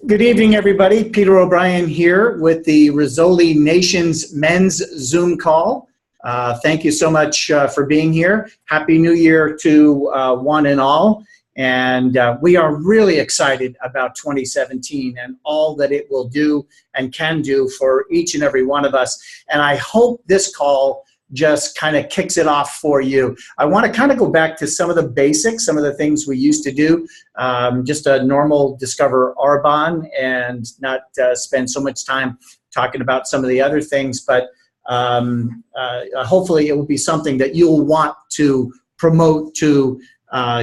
Good evening, everybody. Peter O'Brien here with the Risoli Nations Men's Zoom call. Thank you so much for being here. Happy New Year to one and all. And we are really excited about 2017 and all that it will do and can do for each and every one of us. And I hope this call just kind of kicks it off for you. I want to kind of go back to some of the basics, some of the things we used to do, just a normal Discover Arbonne and not spend so much time talking about some of the other things, but hopefully it will be something that you'll want to promote to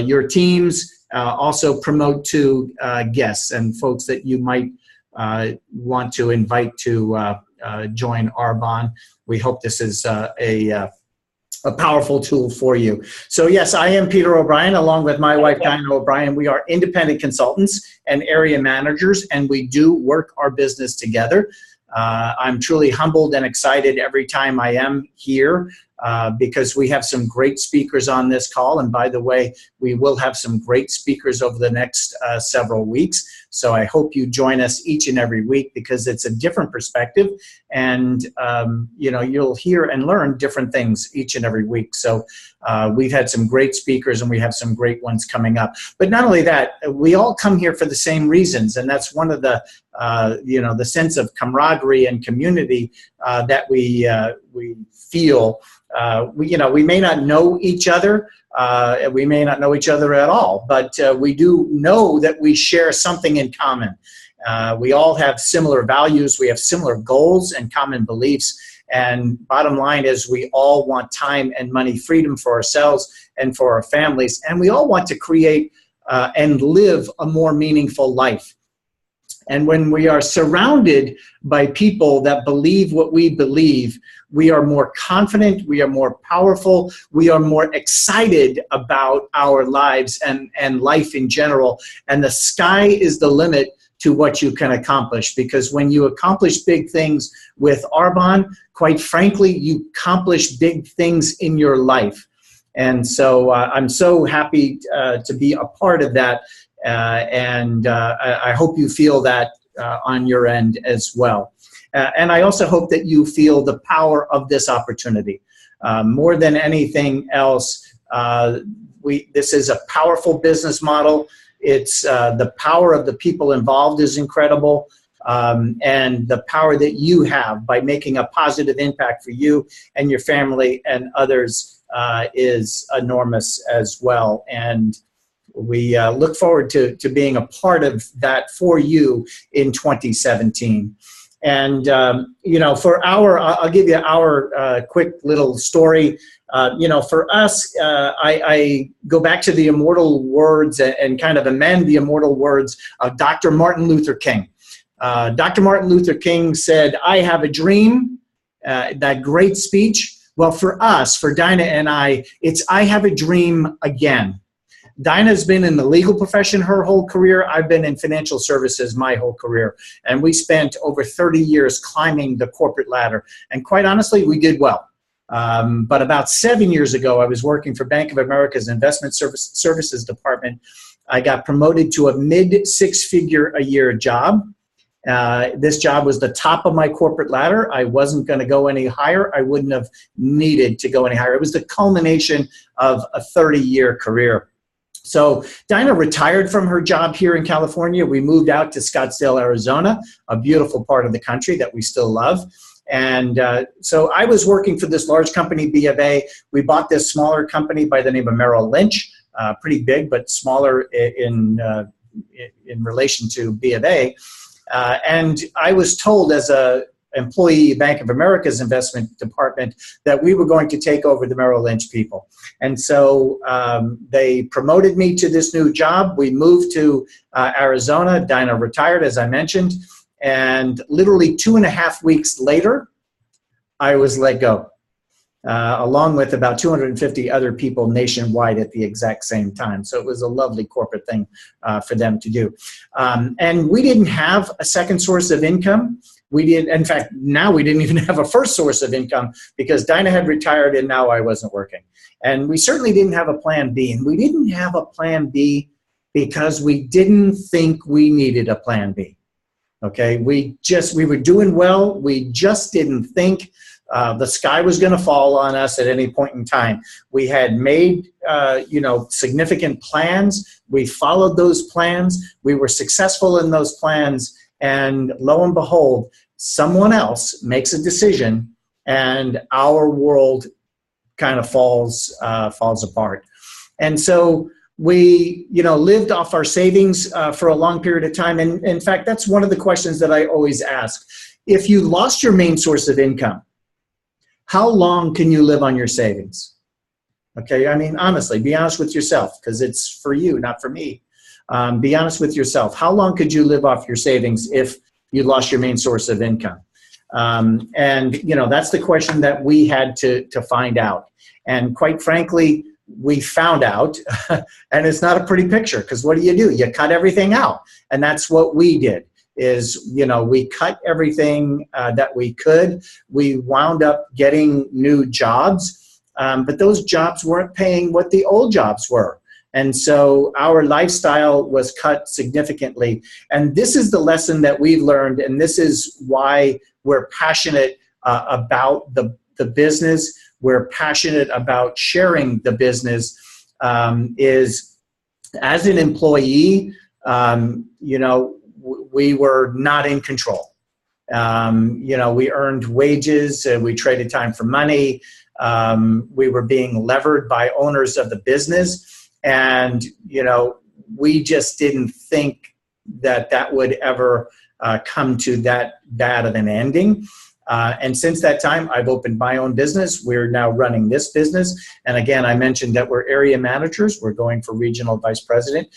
your teams, also promote to guests and folks that you might want to invite to join Arbonne. We hope this is a powerful tool for you. So yes, I am Peter O'Brien, along with my wife, Dinah O'Brien. We are independent consultants and area managers, and we do work our business together. I'm truly humbled and excited every time I am here because we have some great speakers on this call. And by the way, we will have some great speakers over the next several weeks. So I hope you join us each and every week because it's a different perspective, and you'll hear and learn different things each and every week. So we've had some great speakers, and we have some great ones coming up. But not only that, we all come here for the same reasons, and that's one of the the sense of camaraderie and community that we feel. We may not know each other. We may not know each other at all, but we do know that we share something in common. We all have similar values. We have similar goals and common beliefs. And bottom line is we all want time and money freedom for ourselves and for our families. And we all want to create and live a more meaningful life. And when we are surrounded by people that believe what we believe, we are more confident, we are more powerful, we are more excited about our lives and life in general. And the sky is the limit to what you can accomplish, because when you accomplish big things with Arbonne, quite frankly, you accomplish big things in your life. And so I'm so happy to be a part of that. And I hope you feel that on your end as well. And I also hope that you feel the power of this opportunity. More than anything else, this is a powerful business model. It's the power of the people involved is incredible. And the power that you have by making a positive impact for you and your family and others is enormous as well. And we look forward to being a part of that for you in 2017. And, for I'll give you our quick little story. For us, I go back to the immortal words and kind of amend the immortal words of Dr. Martin Luther King. Dr. Martin Luther King said, "I have a dream," that great speech. Well, for us, for Dinah and I, it's "I have a dream again." Dinah's been in the legal profession her whole career. I've been in financial services my whole career. And we spent over 30 years climbing the corporate ladder. And quite honestly, we did well. But about 7 years ago, I was working for Bank of America's Investment Services Department. I got promoted to a mid-six-figure-a-year job. This job was the top of my corporate ladder. I wasn't going to go any higher. I wouldn't have needed to go any higher. It was the culmination of a 30-year career. So Dinah retired from her job here in California. We moved out to Scottsdale, Arizona, a beautiful part of the country that we still love. And so I was working for this large company, B of A. We bought this smaller company by the name of Merrill Lynch, pretty big, but smaller in relation to B of A. And I was told as a employee Bank of America's investment department that we were going to take over the Merrill Lynch people. And so they promoted me to this new job. We moved to Arizona. Dinah retired, as I mentioned. And literally 2.5 weeks later, I was let go, along with about 250 other people nationwide at the exact same time. So it was a lovely corporate thing for them to do. And we didn't have a second source of income. We did, in fact, now we didn't even have a first source of income because Dinah had retired and now I wasn't working. And we certainly didn't have a plan B. And we didn't have a plan B because we didn't think we needed a plan B. Okay, we were doing well. We just didn't think the sky was going to fall on us at any point in time. We had made, significant plans. We followed those plans. We were successful in those plans. And lo and behold, someone else makes a decision and our world kind of falls apart. And so we, lived off our savings for a long period of time. And in fact, that's one of the questions that I always ask. If you lost your main source of income, how long can you live on your savings? Okay, I mean, honestly, be honest with yourself, because it's for you, not for me. Be honest with yourself. How long could you live off your savings if you lost your main source of income? And that's the question that we had to find out. And quite frankly, we found out, and it's not a pretty picture, because what do? You cut everything out. And that's what we did, is, we cut everything that we could. We wound up getting new jobs, but those jobs weren't paying what the old jobs were. And so our lifestyle was cut significantly. And this is the lesson that we've learned, and this is why we're passionate about the business. We're passionate about sharing the business, is as an employee, we were not in control. We earned wages, we traded time for money. We were being levered by owners of the business. And, we just didn't think that would ever come to that bad of an ending. And since that time, I've opened my own business. We're now running this business. And again, I mentioned that we're area managers. We're going for regional vice president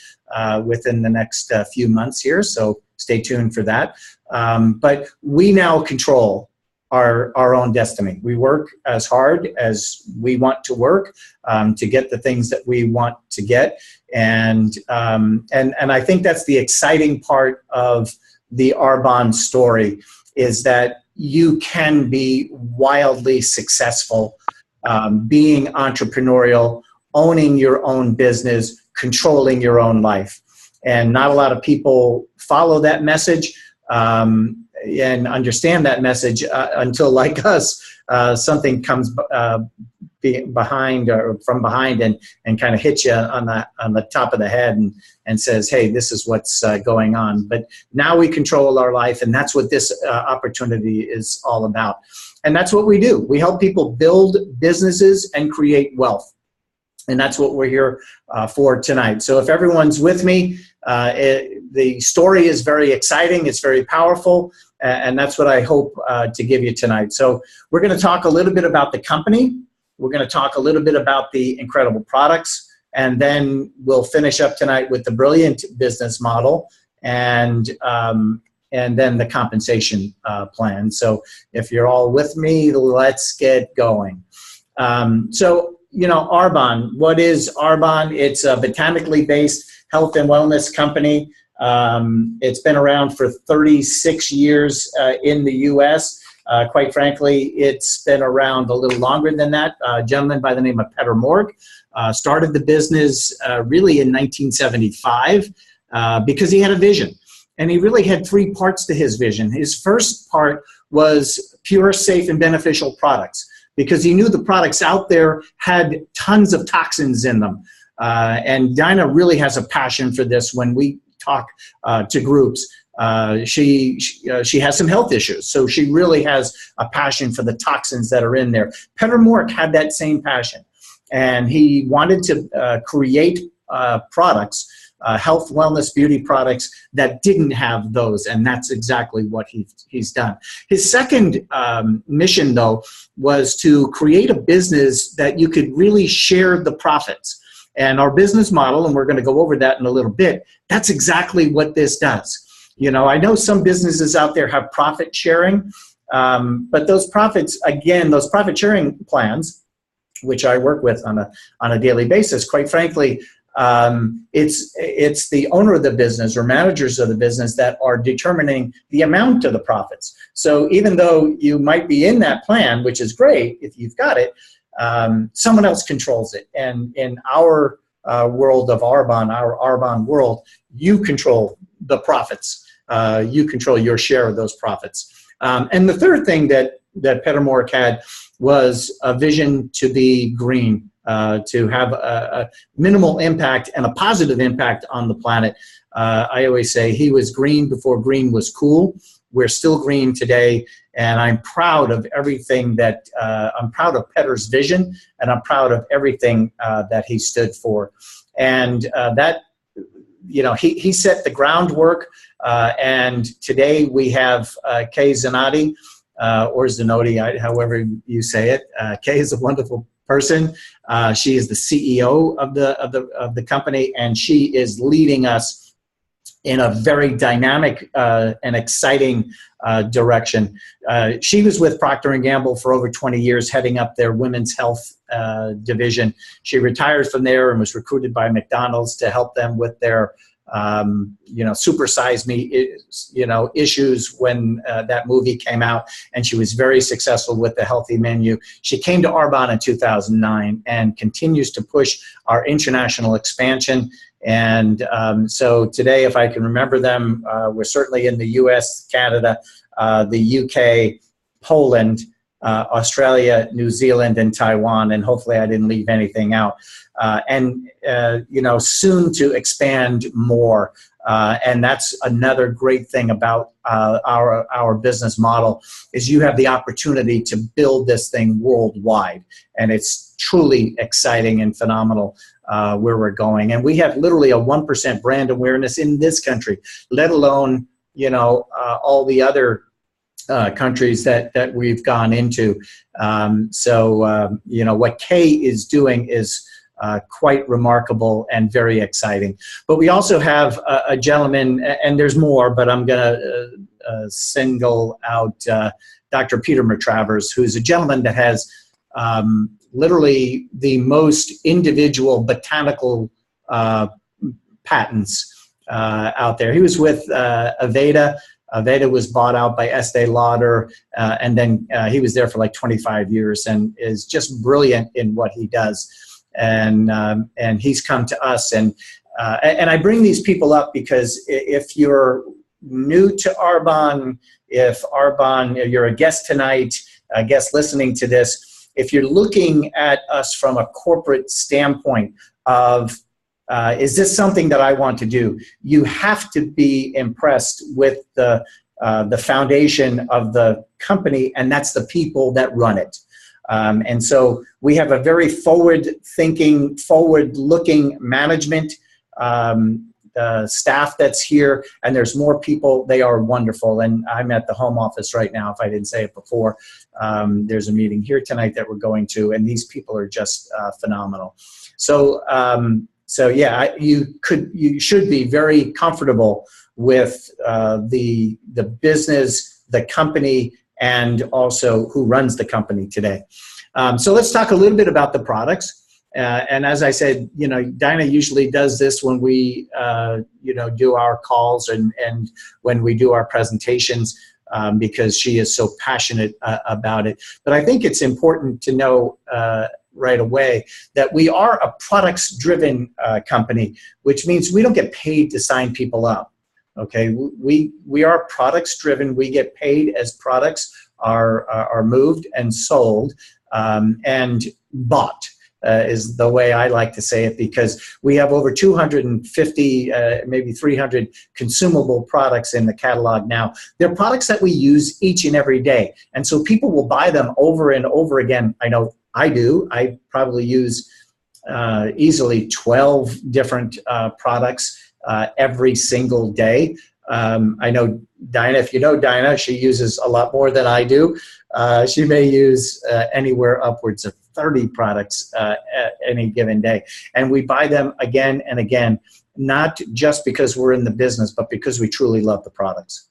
within the next few months here. So stay tuned for that. But we now control our own destiny. We work as hard as we want to work to get the things that we want to get. And I think that's the exciting part of the Arbonne story, is that you can be wildly successful, being entrepreneurial, owning your own business, controlling your own life. And not a lot of people follow that message and understand that message until, like us, something comes behind or from behind and kind of hits you on the top of the head and says, hey, this is what's going on. But now we control our life, and that's what this opportunity is all about. And that's what we do. We help people build businesses and create wealth. And that's what we're here for tonight. So if everyone's with me, the story is very exciting. It's very powerful. And that's what I hope to give you tonight. So we're going to talk a little bit about the company. We're going to talk a little bit about the incredible products. And then we'll finish up tonight with the brilliant business model and then the compensation plan. So if you're all with me, let's get going. Arbonne, what is Arbonne? It's a botanically based health and wellness company. It's been around for 36 years in the U.S. Quite frankly, it's been around a little longer than that. A gentleman by the name of Peter Morg started the business really in 1975 because he had a vision. And he really had three parts to his vision. His first part was pure, safe, and beneficial products, because he knew the products out there had tons of toxins in them. And Dinah really has a passion for this. When we talk to groups, she has some health issues, so she really has a passion for the toxins that are in there. Peter Mork had that same passion, and he wanted to create products, health, wellness, beauty products that didn't have those, and that's exactly what he's done. His second mission, though, was to create a business that you could really share the profits. And our business model, and we're going to go over that in a little bit, that's exactly what this does. I know some businesses out there have profit sharing, but those profits, again, those profit sharing plans, which I work with on a daily basis, quite frankly, it's the owner of the business or managers of the business that are determining the amount of the profits. So even though you might be in that plan, which is great if you've got it, someone else controls it. And in our world of Arbonne, our Arbonne world, you control the profits. You control your share of those profits. And the third thing that Petter Mork had was a vision to be green, to have a minimal impact and a positive impact on the planet. I always say he was green before green was cool. We're still green today, and I'm proud of everything that, I'm proud of Petter's vision, and I'm proud of everything that he stood for. And that, you know, he set the groundwork, and today we have Kay Zanotti, or Zanotti, however you say it. Kay is a wonderful person. She is the CEO of the company, and she is leading us in a very dynamic and exciting direction. She was with Procter & Gamble for over 20 years, heading up their women's health division. She retired from there and was recruited by McDonald's to help them with their you know, Super Size Me, you know, issues when that movie came out, and she was very successful with the healthy menu. She came to Arbonne in 2009 and continues to push our international expansion. And so today, if I can remember them, we're certainly in the US, Canada, the UK, Poland, Australia, New Zealand, and Taiwan, and hopefully I didn't leave anything out. And you know, soon to expand more. And that's another great thing about our business model, is you have the opportunity to build this thing worldwide, and it's truly exciting and phenomenal where we're going. And we have literally a 1% brand awareness in this country, let alone, you know, all the other countries that we've gone into. You know, what Kay is doing is quite remarkable and very exciting. But we also have a gentleman, and there's more, but I'm going to single out Dr. Peter Matravers, who's a gentleman that has literally the most individual botanical patents out there. He was with Aveda. Aveda was bought out by Estee Lauder, and then he was there for like 25 years and is just brilliant in what he does. And he's come to us, and I bring these people up because if you're new to Arbonne, if you're a guest tonight, a guest listening to this, if you're looking at us from a corporate standpoint of is this something that I want to do, you have to be impressed with the foundation of the company, and that's the people that run it. And so we have a very forward-thinking, forward-looking management staff that's here, and there's more people. They are wonderful, and I'm at the home office right now, if I didn't say it before. There's a meeting here tonight that we're going to, and these people are just phenomenal. So yeah, you should be very comfortable with the business, the company, and also who runs the company today. So let's talk a little bit about the products. And as I said, you know, Dinah usually does this when we, you know, do our calls and when we do our presentations, because she is so passionate about it. But I think it's important to know right away that we are a products-driven company, which means we don't get paid to sign people up. Okay, we are products driven. We get paid as products are moved and sold and bought is the way I like to say it, because we have over 250, maybe 300 consumable products in the catalog now. They're products that we use each and every day, and so people will buy them over and over again. I know I do. I probably use easily 12 different products every single day. I know Dinah, if you know Dinah, she uses a lot more than I do. She may use anywhere upwards of 30 products at any given day. And we buy them again and again, not just because we're in the business, but because we truly love the products.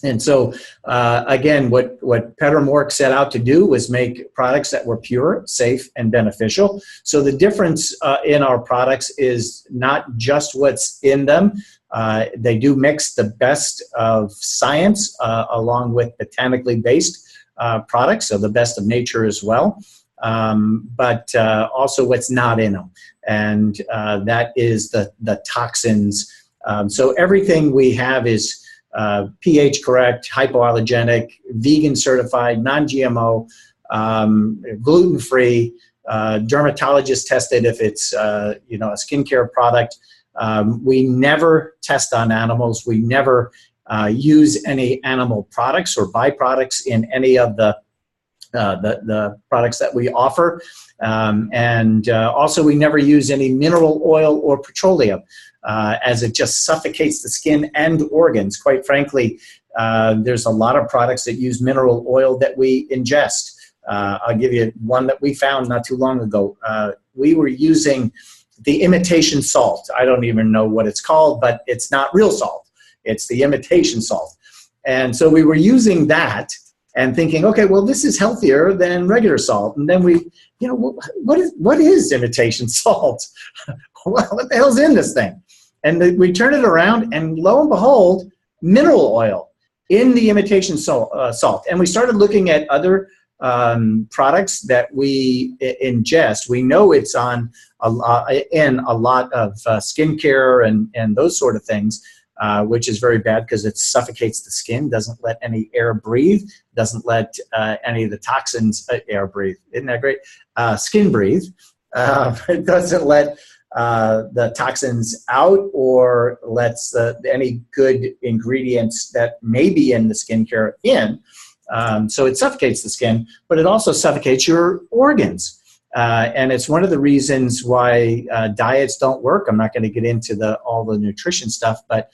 And so, again, what Petter Mork set out to do was make products that were pure, safe, and beneficial. So the difference in our products is not just what's in them. They do mix the best of science along with botanically based products, so the best of nature as well. but also what's not in them. And that is the toxins. So everything we have is pH correct, hypoallergenic, vegan certified, non-GMO, gluten-free, dermatologist tested if it's a skincare product. We never test on animals. We never use any animal products or byproducts in any of the products that we offer. Also, we never use any mineral oil or petroleum, as it just suffocates the skin and organs. Quite frankly, there's a lot of products that use mineral oil that we ingest. I'll give you one that we found not too long ago. We were using the imitation salt. I don't even know what it's called, but it's not real salt. It's the imitation salt. And so we were using that and thinking, okay, well, this is healthier than regular salt. And then we, what is imitation salt? Well, what the hell's in this thing? And we turn it around, and lo and behold, mineral oil in the imitation salt. And we started looking at other products that we ingest. We know it's in a lot of skincare and those sort of things, which is very bad because it suffocates the skin, doesn't let any air breathe, doesn't let any of the toxins air breathe. Isn't that great? Skin breathe. It doesn't let the toxins out or lets any good ingredients that may be in the skincare in. So it suffocates the skin, but it also suffocates your organs. And it's one of the reasons why diets don't work. I'm not going to get into all the nutrition stuff, but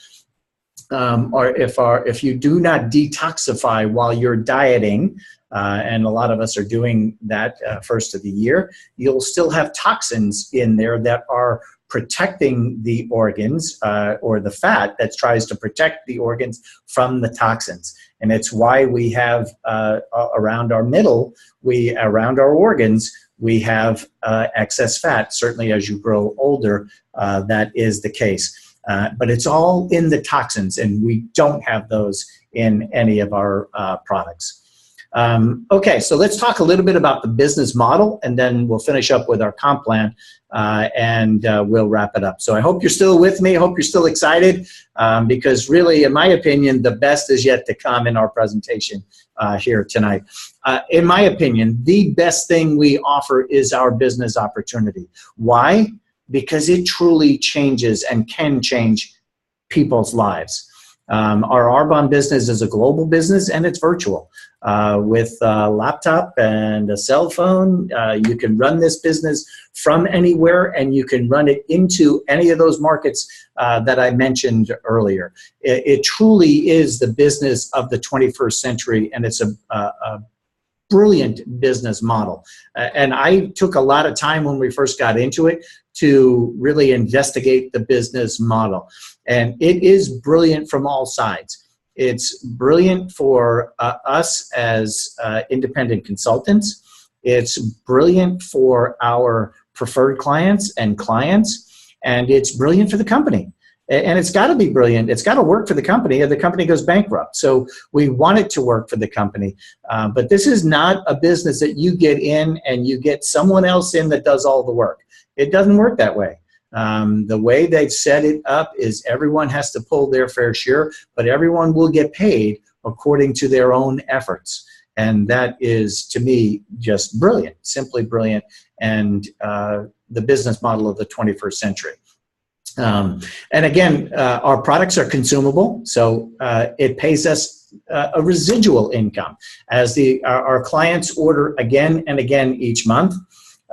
if you do not detoxify while you're dieting, and a lot of us are doing that first of the year, you'll still have toxins in there that are protecting the organs or the fat that tries to protect the organs from the toxins. And it's why we have around our around our organs, we have excess fat. Certainly as you grow older, that is the case. But it's all in the toxins, and we don't have those in any of our products. Okay, so let's talk a little bit about the business model, and then we'll finish up with our comp plan, and we'll wrap it up. So I hope you're still with me. I hope you're still excited, because really, in my opinion, the best is yet to come in our presentation here tonight. In my opinion, the best thing we offer is our business opportunity. Why? Because it truly changes and can change people's lives. Our Arbonne business is a global business, and it's virtual. With a laptop and a cell phone, you can run this business from anywhere, and you can run it into any of those markets that I mentioned earlier. It truly is the business of the 21st century, and it's a brilliant business model. And I took a lot of time when we first got into it to really investigate the business model. And it is brilliant from all sides. It's brilliant for us as independent consultants. It's brilliant for our preferred clients, and it's brilliant for the company. And it's got to be brilliant. It's got to work for the company, or the company goes bankrupt. So we want it to work for the company. But this is not a business that you get in and you get someone else in that does all the work. It doesn't work that way. The way they've set it up is everyone has to pull their fair share, but everyone will get paid according to their own efforts. And that is, to me, just brilliant, simply brilliant, and the business model of the 21st century. And again, our products are consumable, so it pays us a residual income. As our clients order again and again each month,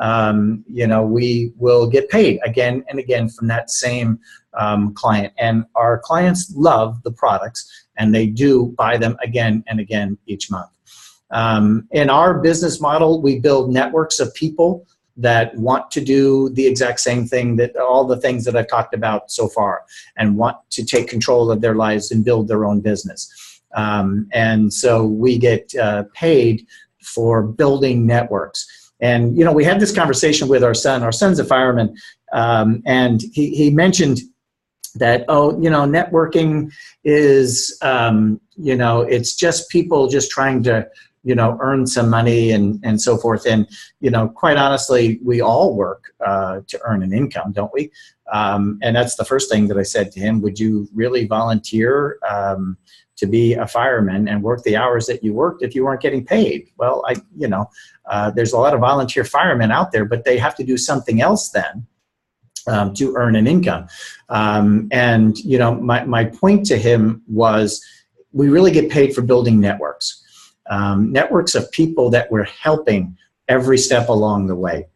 we will get paid again and again from that same client. And our clients love the products, and they do buy them again and again each month. In our business model, we build networks of people that want to do the exact same thing, that all the things that I've talked about so far, and want to take control of their lives and build their own business. And so we get paid for building networks. And, we had this conversation with our son. Our son's a fireman, and he mentioned that, networking is, it's just people just trying to, earn some money and so forth. And, quite honestly, we all work to earn an income, don't we? And that's the first thing that I said to him. Would you really volunteer to be a fireman and work the hours that you worked if you weren't getting paid? Well, there's a lot of volunteer firemen out there, but they have to do something else then to earn an income. My point to him was, we really get paid for building networks. Networks of people that we're helping every step along the way.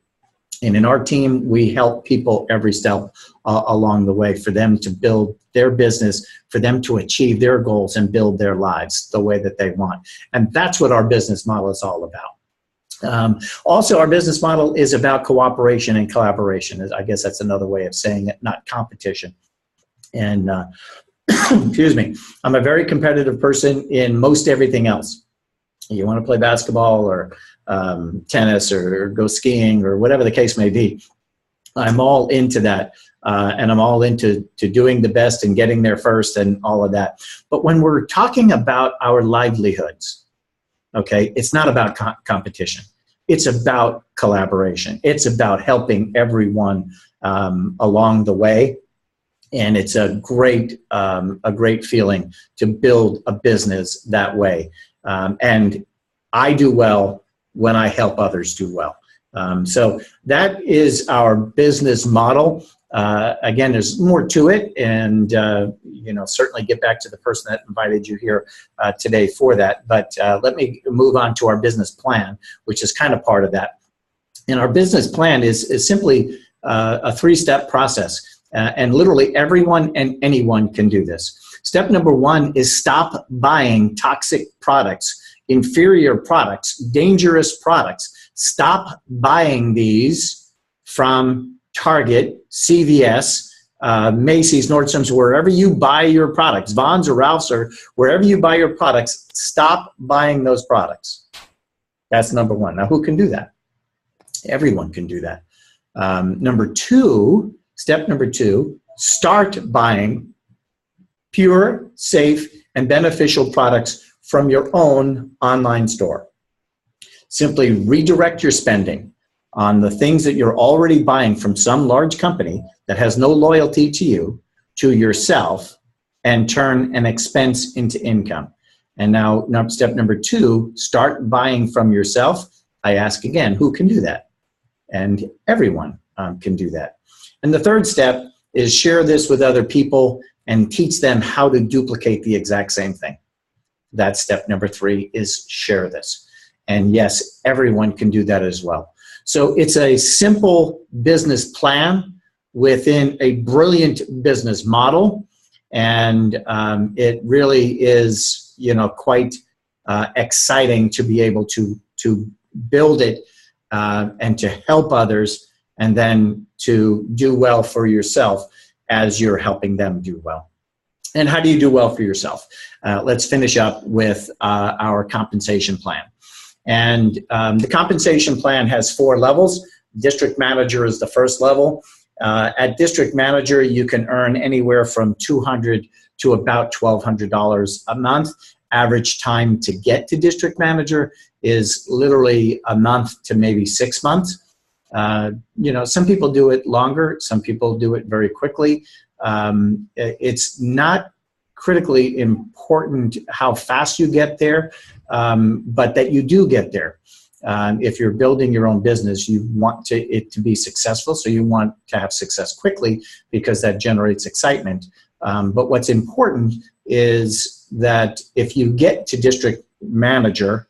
And in our team, we help people every step along the way for them to build their business, for them to achieve their goals and build their lives the way that they want. And that's what our business model is all about. Also, our business model is about cooperation and collaboration. I guess that's another way of saying it, not competition. And excuse me, I'm a very competitive person in most everything else. You want to play basketball or tennis or go skiing or whatever the case may be, I'm all into that. And I'm all into doing the best and getting there first and all of that. But when we're talking about our livelihoods, okay, it's not about competition. It's about collaboration. It's about helping everyone along the way. And it's a great feeling to build a business that way. And I do well when I help others do well. So that is our business model. Again, there's more to it, and certainly get back to the person that invited you here today for that. But let me move on to our business plan, which is kind of part of that. And our business plan is simply a three-step process. And literally everyone and anyone can do this. Step number one is stop buying toxic products, inferior products, dangerous products. Stop buying these from Target, CVS, Macy's, Nordstrom's, wherever you buy your products, Vons or Ralph's or wherever you buy your products, stop buying those products. That's number one. Now, who can do that? Everyone can do that. Step number two, start buying pure, safe, and beneficial products from your own online store. Simply redirect your spending on the things that you're already buying from some large company that has no loyalty to you, to yourself, and turn an expense into income. And now, step number two, start buying from yourself. I ask again, who can do that? And everyone can do that. And the third step is share this with other people and teach them how to duplicate the exact same thing. That's step number three, is share this. And yes, everyone can do that as well. So it's a simple business plan within a brilliant business model. And it really is, quite exciting to be able to build it and to help others, and then to do well for yourself as you're helping them do well. And how do you do well for yourself? Let's finish up with our compensation plan. And the compensation plan has 4 levels. District manager is the first level. At district manager, you can earn anywhere from $200 to about $1,200 a month. Average time to get to district manager is literally a month to maybe 6 months. Some people do it longer. Some people do it very quickly. It's not critically important how fast you get there, but that you do get there. If you're building your own business, you want it to be successful, so you want to have success quickly because that generates excitement. But what's important is that if you get to district manager,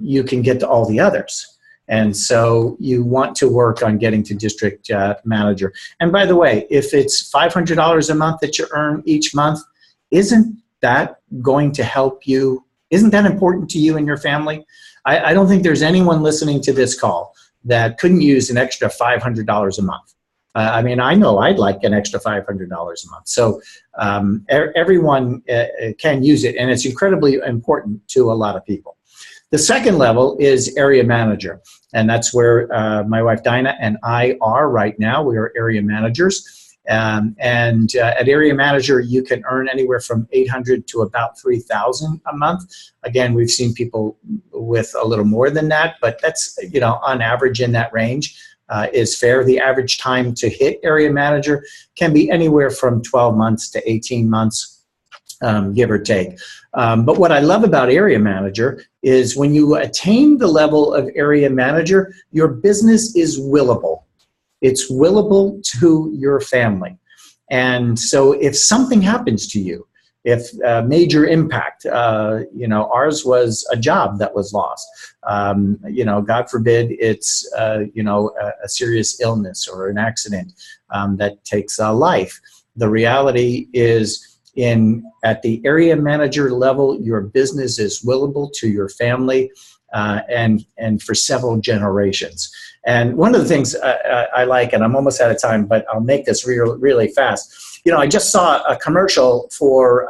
you can get to all the others. And so you want to work on getting to district manager. And by the way, if it's $500 a month that you earn each month, isn't that going to help you? Isn't that important to you and your family? I don't think there's anyone listening to this call that couldn't use an extra $500 a month. I mean, I know I'd like an extra $500 a month. So everyone can use it, and it's incredibly important to a lot of people. The second level is area manager, and that's where my wife Dinah and I are right now. We are area managers, At area manager, you can earn anywhere from 800 to about 3,000 a month. Again, we've seen people with a little more than that, but that's, on average in that range is fair. The average time to hit area manager can be anywhere from 12 months to 18 months, give or take. But what I love about area manager is when you attain the level of area manager, your business is willable. It's willable to your family. And so if something happens to you, if major impact, ours was a job that was lost. God forbid it's, a serious illness or an accident that takes a life. The reality is at the area manager level, your business is willable to your family and for several generations. And one of the things I like, and I'm almost out of time, but I'll make this really fast. I just saw a commercial for,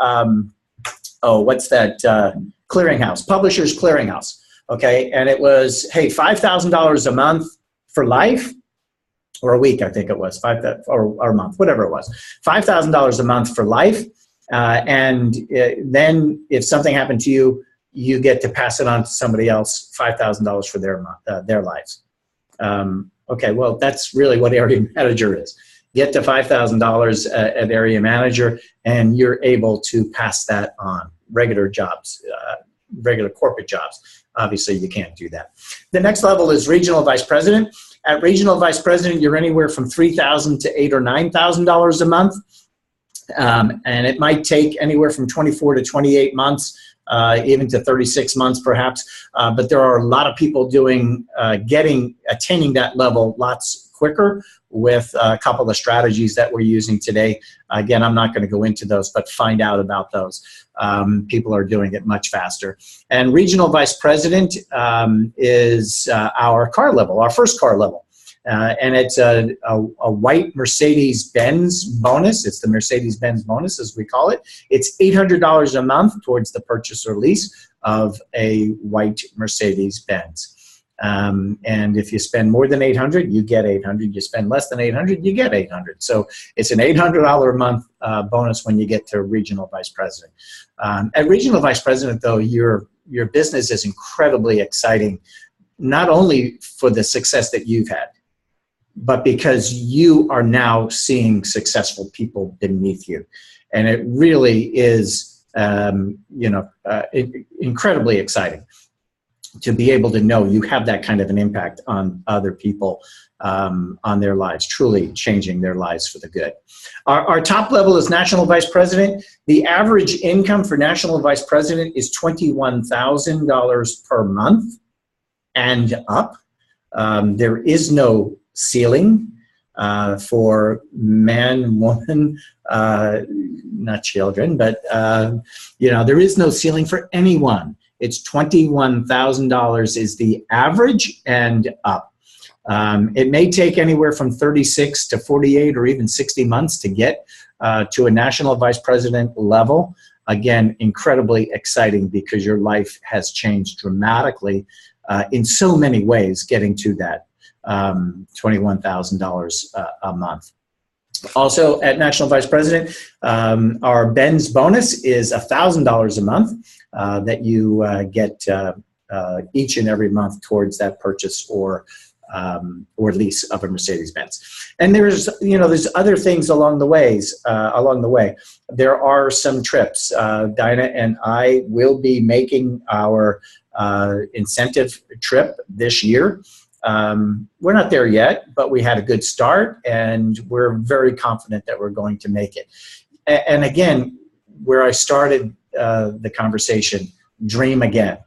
what's that, clearinghouse, Publishers Clearinghouse, okay? And it was, hey, $5,000 a month for life, or a week, I think it was, or a month, whatever it was, $5,000 a month for life. Then if something happened to you, you get to pass it on to somebody else, $5,000 for their lives. Okay, well, that's really what area manager is. Get to $5,000 at area manager, and you're able to pass that on. Regular jobs, regular corporate jobs. Obviously, you can't do that. The next level is regional vice president. At regional vice president, you're anywhere from $3,000 to $8,000 or $9,000 a month. And it might take anywhere from 24 to 28 months, even to 36 months perhaps. But there are a lot of people attaining that level lots quicker with a couple of strategies that we're using today. Again, I'm not going to go into those, but find out about those. People are doing it much faster. And regional vice president is our car level, our first car level. And it's a white Mercedes-Benz bonus. It's the Mercedes-Benz bonus, as we call it. It's $800 a month towards the purchase or lease of a white Mercedes-Benz. And if you spend more than $800, you get $800. You spend less than $800, you get $800. So it's an $800 a month bonus when you get to regional vice president. At regional vice president, though, your business is incredibly exciting, not only for the success that you've had, but because you are now seeing successful people beneath you. And it really is, incredibly exciting to be able to know you have that kind of an impact on other people, on their lives, truly changing their lives for the good. Our top level is national vice president. The average income for national vice president is $21,000 per month and up. There is no ceiling for man, woman, not children, but there is no ceiling for anyone. It's $21,000 is the average and up. It may take anywhere from 36 to 48 or even 60 months to get to a national vice president level. Again, incredibly exciting because your life has changed dramatically in so many ways getting to that $21,000 a month. Also, at national vice president, our Ben's bonus is $1,000 a month that you get each and every month towards that purchase or lease of a Mercedes-Benz. And there's other things along the way. There are some trips. Dinah and I will be making our incentive trip this year. We're not there yet, but we had a good start, and we're very confident that we're going to make it. And again, where I started the conversation, dream again.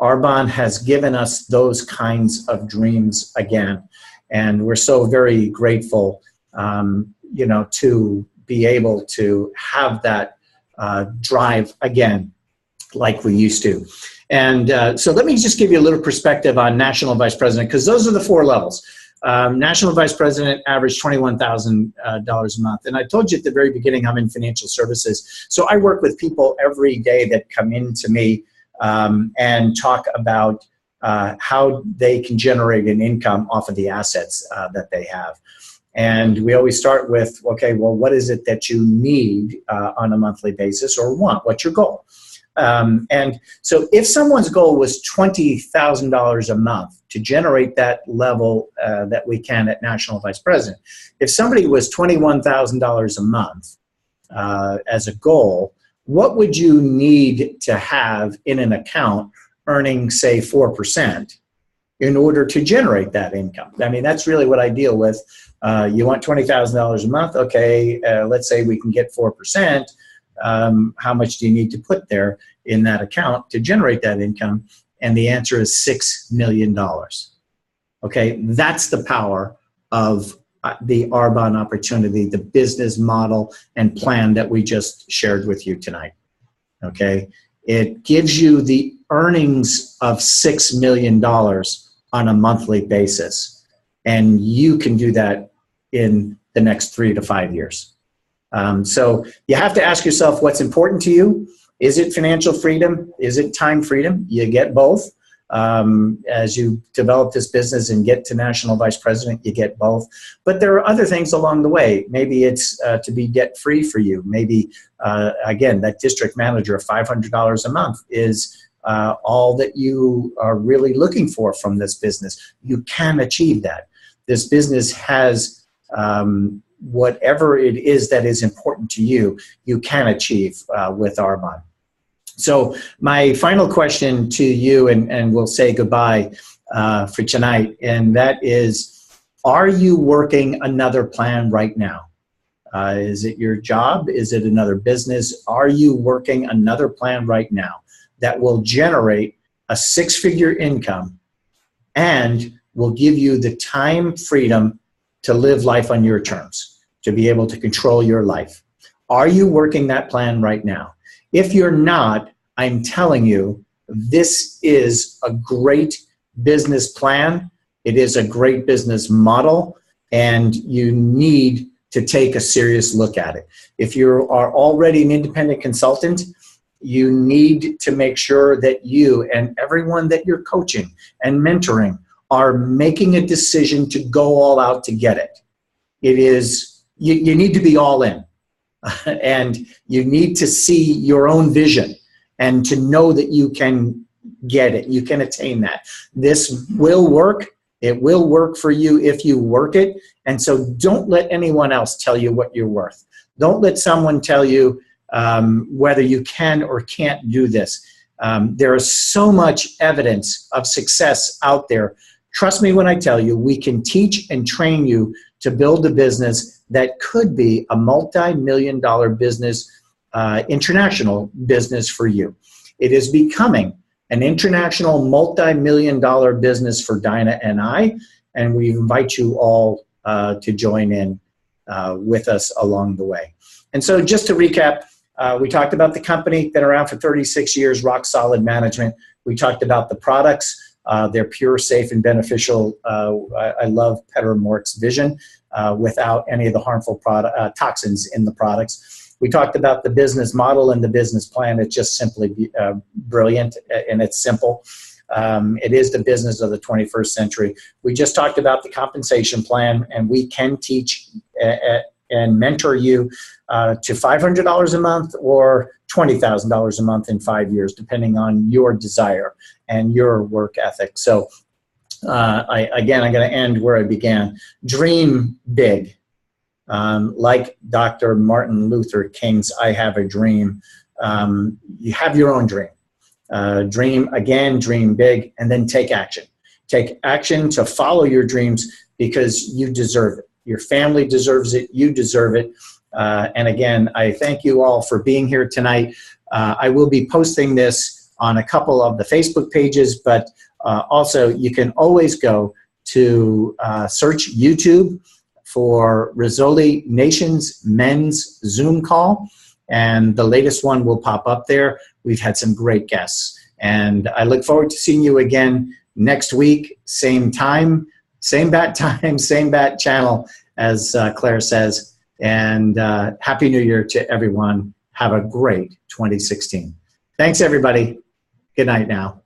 Arbonne has given us those kinds of dreams again, and we're so very grateful, to be able to have that drive again, like we used to. And so let me just give you a little perspective on national vice president, because those are the four levels. National vice president averaged $21,000 a month. And I told you at the very beginning, I'm in financial services. So I work with people every day that come in to me and talk about how they can generate an income off of the assets that they have. And we always start with, okay, well, what is it that you need on a monthly basis or want? What's your goal? And so if someone's goal was $20,000 a month to generate that level that we can at National Vice President, if somebody was $21,000 a month as a goal, what would you need to have in an account earning, say, 4% in order to generate that income? I mean, that's really what I deal with. You want $20,000 a month? Okay, let's say we can get 4%. How much do you need to put there in that account to generate that income? And the answer is $6 million. Okay, that's the power of the Arbonne opportunity, the business model and plan that we just shared with you tonight. Okay, it gives you the earnings of $6 million on a monthly basis, and you can do that in the next 3 to 5 years. So you have to ask yourself what's important to you. Is it financial freedom? Is it time freedom? You get both. As you develop this business and get to National Vice President, you get both. But there are other things along the way. Maybe it's to be debt free for you. Maybe, again, that district manager of $500 a month is all that you are really looking for from this business. You can achieve that. This business has whatever it is that is important to you, you can achieve with Arbonne. So my final question to you, and we'll say goodbye for tonight, and that is, are you working another plan right now? Is it your job? Is it another business? Are you working another plan right now that will generate a 6-figure income and will give you the time freedom to live life on your terms, to be able to control your life? Are you working that plan right now? If you're not, I'm telling you, this is a great business plan. It is a great business model, and you need to take a serious look at it. If you are already an independent consultant, you need to make sure that you and everyone that you're coaching and mentoring are making a decision to go all out to get it. It is, you need to be all in. And you need to see your own vision and to know that you can get it. You can attain that. This will work. It will work for you if you work it. And so don't let anyone else tell you what you're worth. Don't let someone tell you whether you can or can't do this. There is so much evidence of success out there. Trust me when I tell you, we can teach and train you to build a business that could be a multi-million-dollar business, international business for you. It is becoming an international multi-million-dollar business for Dinah and I, and we invite you all to join in with us along the way. And so just to recap, we talked about the company, been around for 36 years, rock solid management. We talked about the products. They're pure, safe, and beneficial. I love Petter Mort's vision without any of the harmful toxins in the products. We talked about the business model and the business plan. It's just simply brilliant, and it's simple. It is the business of the 21st century. We just talked about the compensation plan, and we can teach and mentor you to $500 a month or $20,000 a month in 5 years, depending on your desire and your work ethic. So again, I'm going to end where I began. Dream big. Like Dr. Martin Luther King's I Have a Dream. You have your own dream. Dream again, dream big, and then take action. Take action to follow your dreams because you deserve it. Your family deserves it. You deserve it. And again, I thank you all for being here tonight. I will be posting this on a couple of the Facebook pages, but also you can always go to search YouTube for Risoli Nations Men's Zoom Call, and the latest one will pop up there. We've had some great guests, and I look forward to seeing you again next week, same time, same bat time, same bat channel, as Claire says. And Happy New Year to everyone. Have a great 2016. Thanks, everybody. Good night now.